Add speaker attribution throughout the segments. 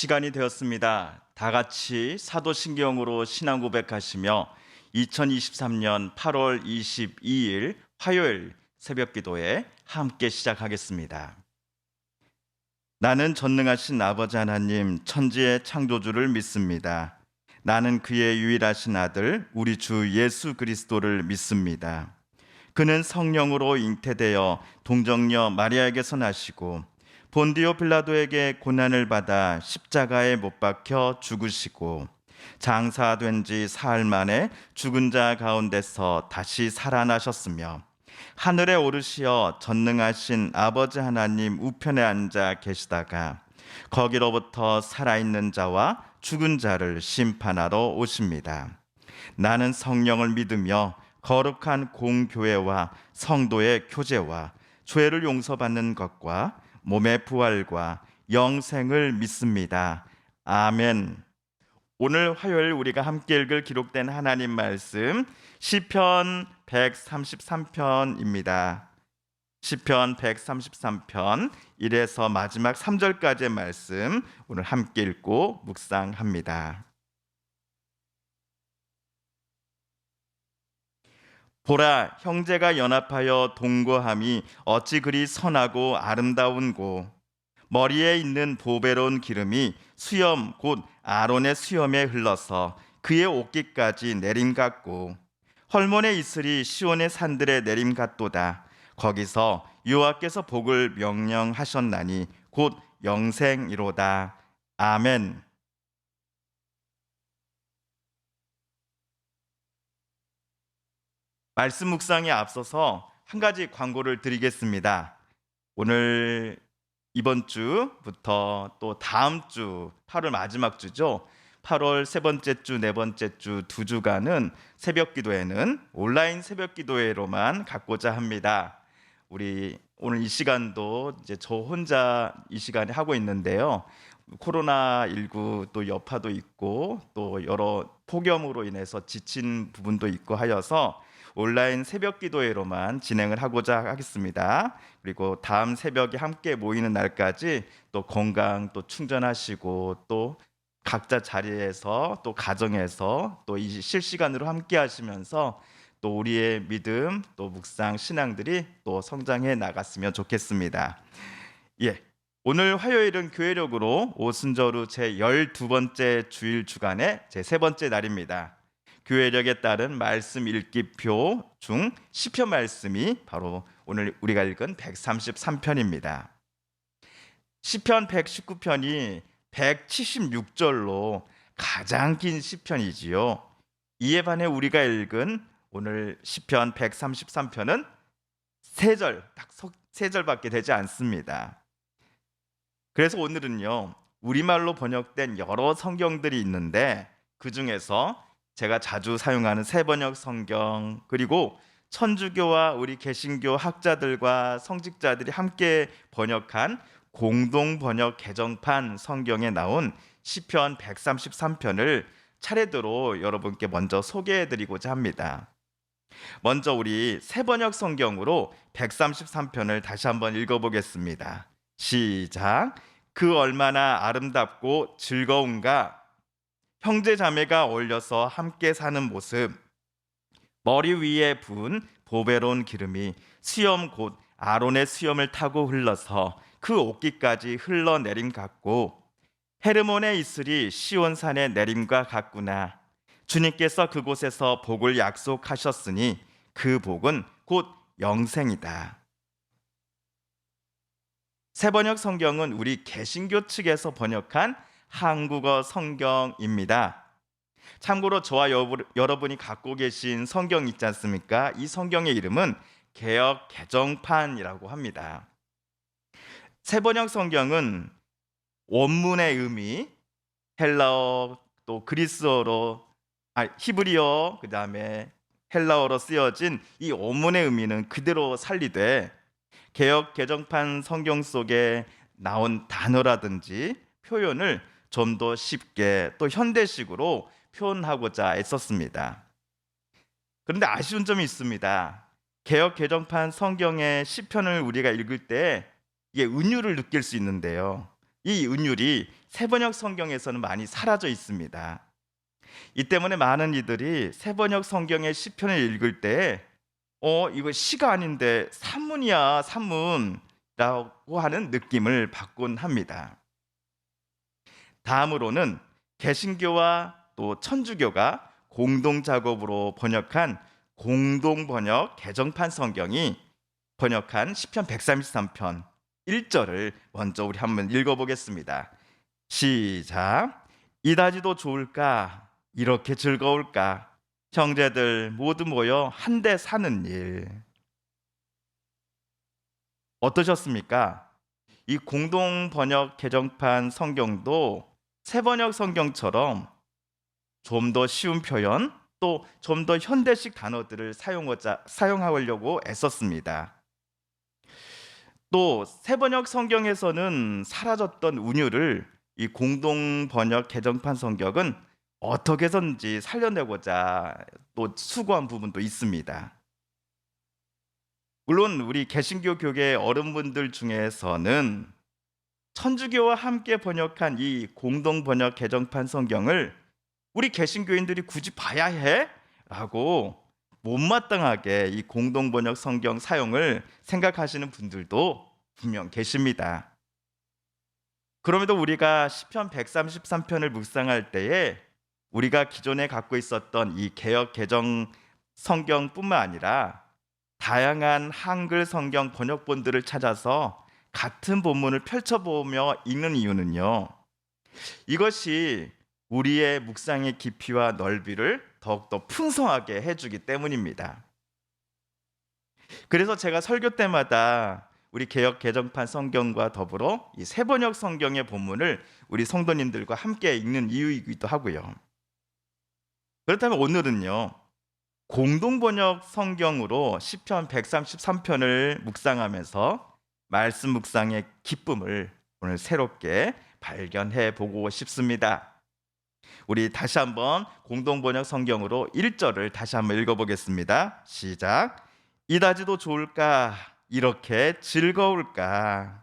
Speaker 1: 시간이 되었습니다. 다 같이 사도신경으로 신앙 고백하시며 2023년 8월 22일 화요일 새벽 기도에 함께 시작하겠습니다. 나는 전능하신 아버지 하나님 천지의 창조주를 믿습니다. 나는 그의 유일하신 아들 우리 주 예수 그리스도를 믿습니다. 그는 성령으로 잉태되어 동정녀 마리아에게서 나시고 본디오 빌라도에게 고난을 받아 십자가에 못 박혀 죽으시고 장사된 지 사흘 만에 죽은 자 가운데서 다시 살아나셨으며 하늘에 오르시어 전능하신 아버지 하나님 우편에 앉아 계시다가 거기로부터 살아있는 자와 죽은 자를 심판하러 오십니다. 나는 성령을 믿으며 거룩한 공교회와 성도의 교제와 죄를 용서받는 것과 몸의 부활과 영생을 믿습니다. 아멘. 오늘 화요일 우리가 함께 읽을 기록된 하나님 말씀 시편 133편입니다. 시편 133편 1에서 마지막 3절까지의 말씀 오늘 함께 읽고 묵상합니다. 보라, 형제가 연합하여 동거함이 어찌 그리 선하고 아름다운고. 머리에 있는 보배로운 기름이 수염 곧 아론의 수염에 흘러서 그의 옷깃까지 내림같고 헐몬의 이슬이 시온의 산들에 내림같도다. 거기서 여호와께서 복을 명령하셨나니 곧 영생이로다. 아멘. 말씀 묵상에 앞서서 한 가지 광고를 드리겠습니다. 오늘 이번 주부터 또 다음 주 8월 마지막 주죠. 8월 세 번째 주, 네 번째 주 두 주간은 새벽 기도회는 온라인 새벽 기도회로만 갖고자 합니다. 우리 오늘 이 시간도 이제 저 혼자 이 시간에 하고 있는데요. 코로나19 또 여파도 있고 또 여러 폭염으로 인해서 지친 부분도 있고 하여서 온라인 새벽 기도회로만 진행을 하고자 하겠습니다. 그리고 다음 새벽에 함께 모이는 날까지 또 건강 또 충전하시고 또 각자 자리에서 또 가정에서 또 이 실시간으로 함께 하시면서 또 우리의 믿음 또 묵상 신앙들이 또 성장해 나갔으면 좋겠습니다. 예. 오늘 화요일은 교회력으로 오순절후 제 12번째 주일 주간의 제 세 번째 날입니다. 교회력에 따른 말씀 읽기표 중 시편 말씀이 바로 오늘 우리가 읽은 133편입니다. 시편 119편이 176절로 가장 긴 시편이지요. 이에 반해 우리가 읽은 오늘 시편 133편은 딱 세 절밖에 되지 않습니다. 그래서 오늘은요, 우리말로 번역된 여러 성경들이 있는데 그 중에서 제가 자주 사용하는 새번역 성경, 그리고 천주교와 우리 개신교 학자들과 성직자들이 함께 번역한 공동 번역 개정판 성경에 나온 시편 133편을 차례대로 여러분께 먼저 소개해드리고자 합니다. 먼저 우리 새번역 성경으로 133편을 다시 한번 읽어보겠습니다. 시작. 그 얼마나 아름답고 즐거운가. 형제 자매가 어울려서 함께 사는 모습. 머리 위에 부은 보배로운 기름이 수염 곧 아론의 수염을 타고 흘러서 그 옷깃까지 흘러내림 같고 헤르몬의 이슬이 시온산의 내림과 같구나. 주님께서 그곳에서 복을 약속하셨으니 그 복은 곧 영생이다. 새번역 성경은 우리 개신교 측에서 번역한 한국어 성경입니다. 참고로 저와 여러분이 갖고 계신 성경 있지 않습니까? 이 성경의 이름은 개역 개정판이라고 합니다. 새번역 성경은 원문의 의미, 헬라어 또 그리스어로 히브리어 그다음에 헬라어로 쓰여진 이 원문의 의미는 그대로 살리되 개역 개정판 성경 속에 나온 단어라든지 표현을 좀 더 쉽게 또 현대식으로 표현하고자 애썼습니다. 그런데 아쉬운 점이 있습니다. 개역 개정판 성경의 시편을 우리가 읽을 때 이게 은유를 느낄 수 있는데요. 이 은율이 새번역 성경에서는 많이 사라져 있습니다. 이 때문에 많은 이들이 새번역 성경의 시편을 읽을 때 이거 시가 아닌데 산문이야, 산문이라고 하는 느낌을 받곤 합니다. 다음으로는 개신교와 또 천주교가 공동 작업으로 번역한 공동 번역 개정판 성경이 번역한 시편 133편 1절을 먼저 우리 한번 읽어보겠습니다. 시작. 이다지도 좋을까? 이렇게 즐거울까? 형제들 모두 모여 한데 사는 일. 어떠셨습니까? 이 공동 번역 개정판 성경도 새번역 성경처럼 좀 더 쉬운 표현, 또 좀 더 현대식 단어들을 사용하려고 애썼습니다. 또 새번역 성경에서는 사라졌던 운율을 이 공동 번역 개정판 성경은 어떻게 해서든지 살려내고자 또 수고한 부분도 있습니다. 물론 우리 개신교 교계 어른분들 중에서는 천주교와 함께 번역한 이 공동 번역 개정판 성경을 우리 개신교인들이 굳이 봐야 해? 라고 못마땅하게 이 공동 번역 성경 사용을 생각하시는 분들도 분명 계십니다. 그럼에도 우리가 시편 133편을 묵상할 때에 우리가 기존에 갖고 있었던 이 개역 개정 성경뿐만 아니라 다양한 한글 성경 번역본들을 찾아서 같은 본문을 펼쳐보며 읽는 이유는요, 이것이 우리의 묵상의 깊이와 넓이를 더욱더 풍성하게 해주기 때문입니다. 그래서 제가 설교 때마다 우리 개역 개정판 성경과 더불어 이 새번역 성경의 본문을 우리 성도님들과 함께 읽는 이유이기도 하고요. 그렇다면 오늘은요, 공동 번역 성경으로 시편 133편을 묵상하면서 말씀 묵상의 기쁨을 오늘 새롭게 발견해 보고 싶습니다. 우리 다시 한번 공동 번역 성경으로 1절을 다시 한번 읽어보겠습니다. 시작. 이다지도 좋을까? 이렇게 즐거울까?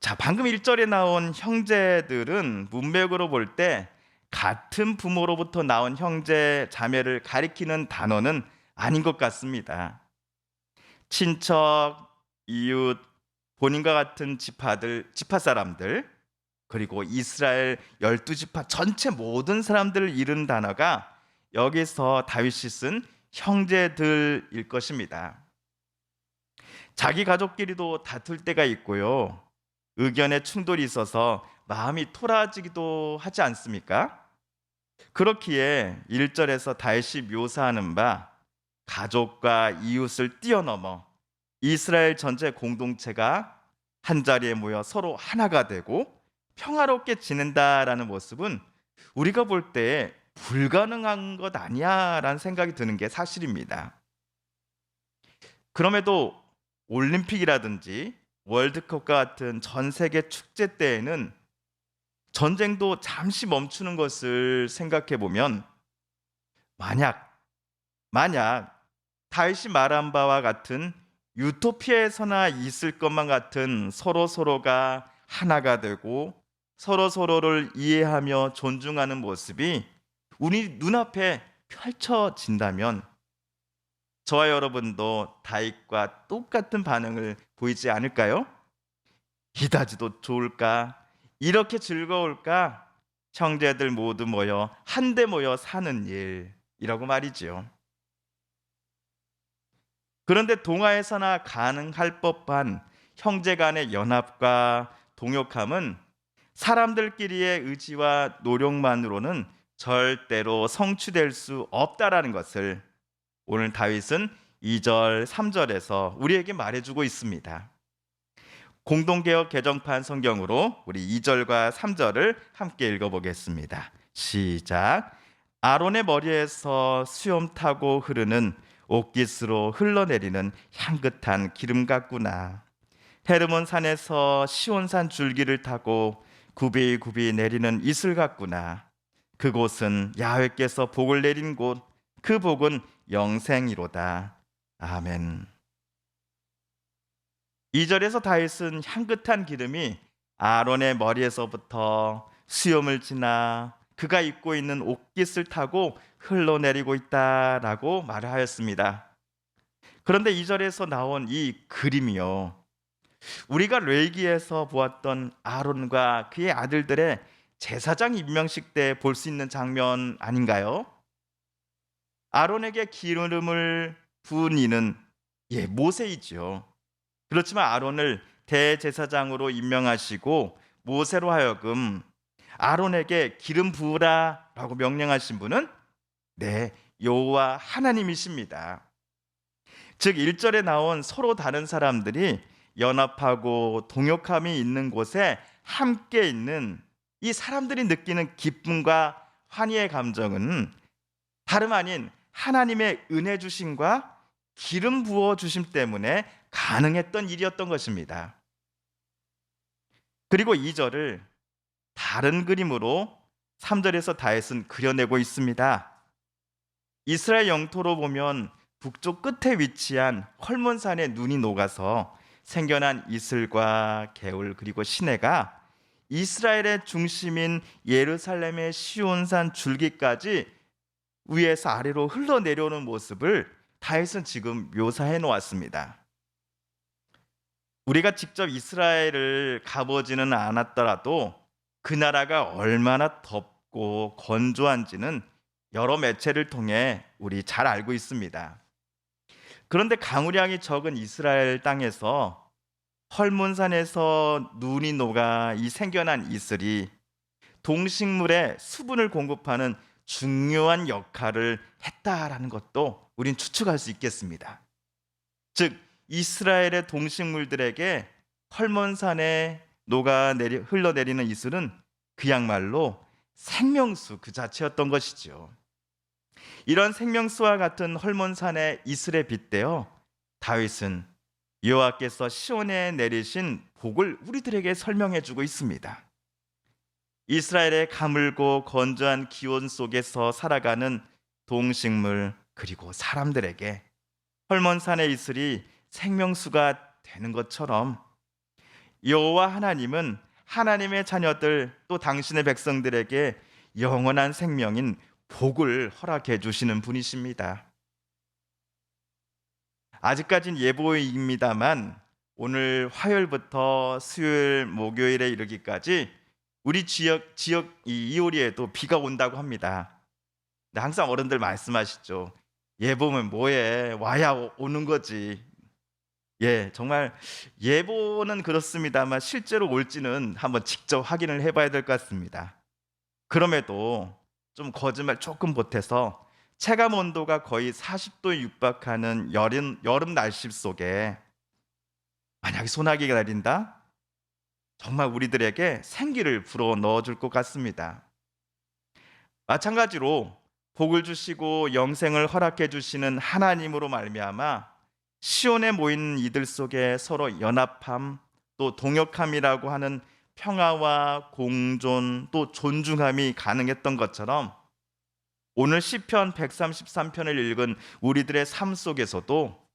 Speaker 1: 자, 방금 1절에 나온 형제들은 문맥으로 볼 때 같은 부모로부터 나온 형제 자매를 가리키는 단어는 아닌 것 같습니다. 친척, 이웃, 본인과 같은 지파 사람들, 그리고 이스라엘 12지파 전체 모든 사람들을 이른 단어가 여기서 다윗이 쓴 형제들일 것입니다. 자기 가족끼리도 다툴 때가 있고요, 의견에 충돌이 있어서 마음이 토라지기도 하지 않습니까? 그렇기에 1절에서 다윗이 묘사하는 바 가족과 이웃을 뛰어넘어 이스라엘 전체 공동체가 한자리에 모여 서로 하나가 되고 평화롭게 지낸다라는 모습은 우리가 볼 때 불가능한 것 아니야라는 생각이 드는 게 사실입니다. 그럼에도 올림픽이라든지 월드컵과 같은 전 세계 축제 때에는 전쟁도 잠시 멈추는 것을 생각해 보면 만약 다윗이 말한 바와 같은 유토피아에서나 있을 것만 같은 서로가 하나가 되고 서로를 이해하며 존중하는 모습이 우리 눈앞에 펼쳐진다면 저와 여러분도 다윗과 똑같은 반응을 보이지 않을까요? 이다지도 좋을까? 이렇게 즐거울까? 형제들 모두 모여 한데 모여 사는 일이라고 말이지요. 그런데 동화에서나 가능할 법한 형제 간의 연합과 동역함은 사람들끼리의 의지와 노력만으로는 절대로 성취될 수 없다라는 것을 오늘 다윗은 2절, 3절에서 우리에게 말해주고 있습니다. 공동개역 개정판 성경으로 우리 2절과 3절을 함께 읽어보겠습니다. 시작. 아론의 머리에서 수염 타고 흐르는 옥깃으로 흘러내리는 향긋한 기름 같구나. 헤르몬 산에서 시온산 줄기를 타고 굽이굽이 내리는 이슬 같구나. 그곳은 야훼께서 복을 내린 곳, 그 복은 영생이로다. 아멘. 2절에서 다윗은 향긋한 기름이 아론의 머리에서부터 수염을 지나 그가 입고 있는 옷깃을 타고 흘러내리고 있다라고 말을 하였습니다. 그런데 2절에서 나온 이 그림이요, 우리가 레위기에서 보았던 아론과 그의 아들들의 제사장 임명식 때 볼 수 있는 장면 아닌가요? 아론에게 기름을 부은 이는 모세이지요. 그렇지만 아론을 대제사장으로 임명하시고 모세로 하여금 아론에게 기름 부으라라고 명령하신 분은 여호와 하나님이십니다. 즉 1절에 나온 서로 다른 사람들이 연합하고 동역함이 있는 곳에 함께 있는 이 사람들이 느끼는 기쁨과 환희의 감정은 다름 아닌 하나님의 은혜 주심과 기름 부어 주심 때문에 가능했던 일이었던 것입니다. 그리고 2절을 다른 그림으로 3절에서 다윗은 그려내고 있습니다. 이스라엘 영토로 보면 북쪽 끝에 위치한 헐몬산에 눈이 녹아서 생겨난 이슬과 개울 그리고 시내가 이스라엘의 중심인 예루살렘의 시온산 줄기까지 위에서 아래로 흘러내려오는 모습을 다윗은 지금 묘사해 놓았습니다. 우리가 직접 이스라엘을 가보지는 않았더라도 그 나라가 얼마나 덥고 건조한지는 여러 매체를 통해 우리 잘 알고 있습니다. 그런데 강우량이 적은 이스라엘 땅에서 헐몬산에서 눈이 녹아 이 생겨난 이슬이 동식물에 수분을 공급하는 중요한 역할을 했다라는 것도 우린 추측할 수 있겠습니다. 즉 이스라엘의 동식물들에게 헐몬산에 흘러내리는 이슬은 그야말로 생명수 그 자체였던 것이죠. 이런 생명수와 같은 헐몬산의 이슬에 빗대어 다윗은 여호와께서 시온에 내리신 복을 우리들에게 설명해 주고 있습니다. 이스라엘의 가물고 건조한 기온 속에서 살아가는 동식물 그리고 사람들에게 헐몬산의 이슬이 생명수가 되는 것처럼 여호와 하나님은 하나님의 자녀들 또 당신의 백성들에게 영원한 생명인 복을 허락해 주시는 분이십니다. 아직까진 예보입니다만 오늘 화요일부터 수요일 목요일에 이르기까지 우리 지역 이오리에도 비가 온다고 합니다. 근데 항상 어른들 말씀하시죠. 예보면 뭐해? 와야 오는 거지. 정말 예보는 그렇습니다만 실제로 올지는 한번 직접 확인을 해봐야 될 것 같습니다. 그럼에도 좀 거짓말 조금 보태서 체감 온도가 거의 40도에 육박하는 여름 날씨 속에 만약에 소나기가 내린다? 정말 우리들에게 생기를 불어 넣어줄 것 같습니다. 마찬가지로 복을 주시고 영생을 허락해 주시는 하나님으로 말미암아 시온에 모인 이들 속에 서로 연합함 또 동역함이라고 하는 평화와 공존 또 존중함이 가능했던 것처럼 오늘 시편 133편을 읽은 우리들의 삶 속에서도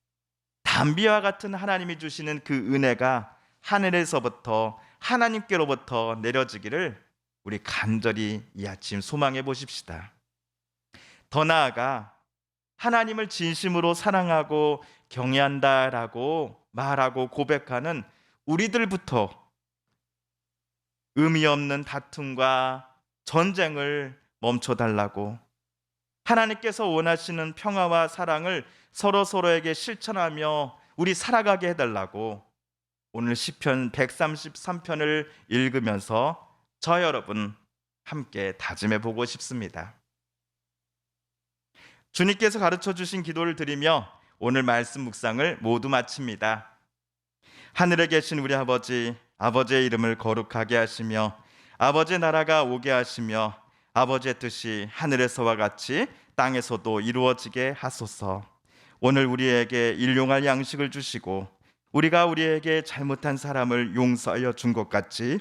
Speaker 1: 담비와 같은 하나님이 주시는 그 은혜가 하늘에서부터 하나님께로부터 내려지기를 우리 간절히 이 아침 소망해 보십시다. 더 나아가 하나님을 진심으로 사랑하고 경외한다라고 말하고 고백하는 우리들부터 의미 없는 다툼과 전쟁을 멈춰달라고, 하나님께서 원하시는 평화와 사랑을 서로에게 실천하며 우리 살아가게 해달라고 오늘 시편 133편을 읽으면서 저 여러분 함께 다짐해 보고 싶습니다. 주님께서 가르쳐 주신 기도를 드리며 오늘 말씀 묵상을 모두 마칩니다. 하늘에 계신 우리 아버지, 아버지의 이름을 거룩하게 하시며 아버지의 나라가 오게 하시며 아버지의 뜻이 하늘에서와 같이 땅에서도 이루어지게 하소서. 오늘 우리에게 일용할 양식을 주시고 우리가 우리에게 잘못한 사람을 용서하여 준 것 같이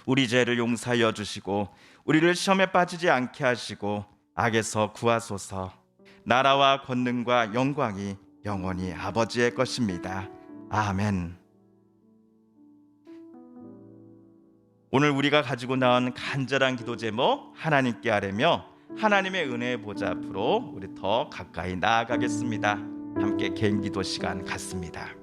Speaker 1: 우리 죄를 용서하여 주시고 우리를 시험에 빠지지 않게 하시고 악에서 구하소서. 나라와 권능과 영광이 영원히 아버지의 것입니다. 아멘. 오늘 우리가 가지고 나온 간절한 기도 제목 하나님께 아뢰며 하나님의 은혜의 보좌 앞으로 우리 더 가까이 나아가겠습니다. 함께 개인 기도 시간 갖습니다.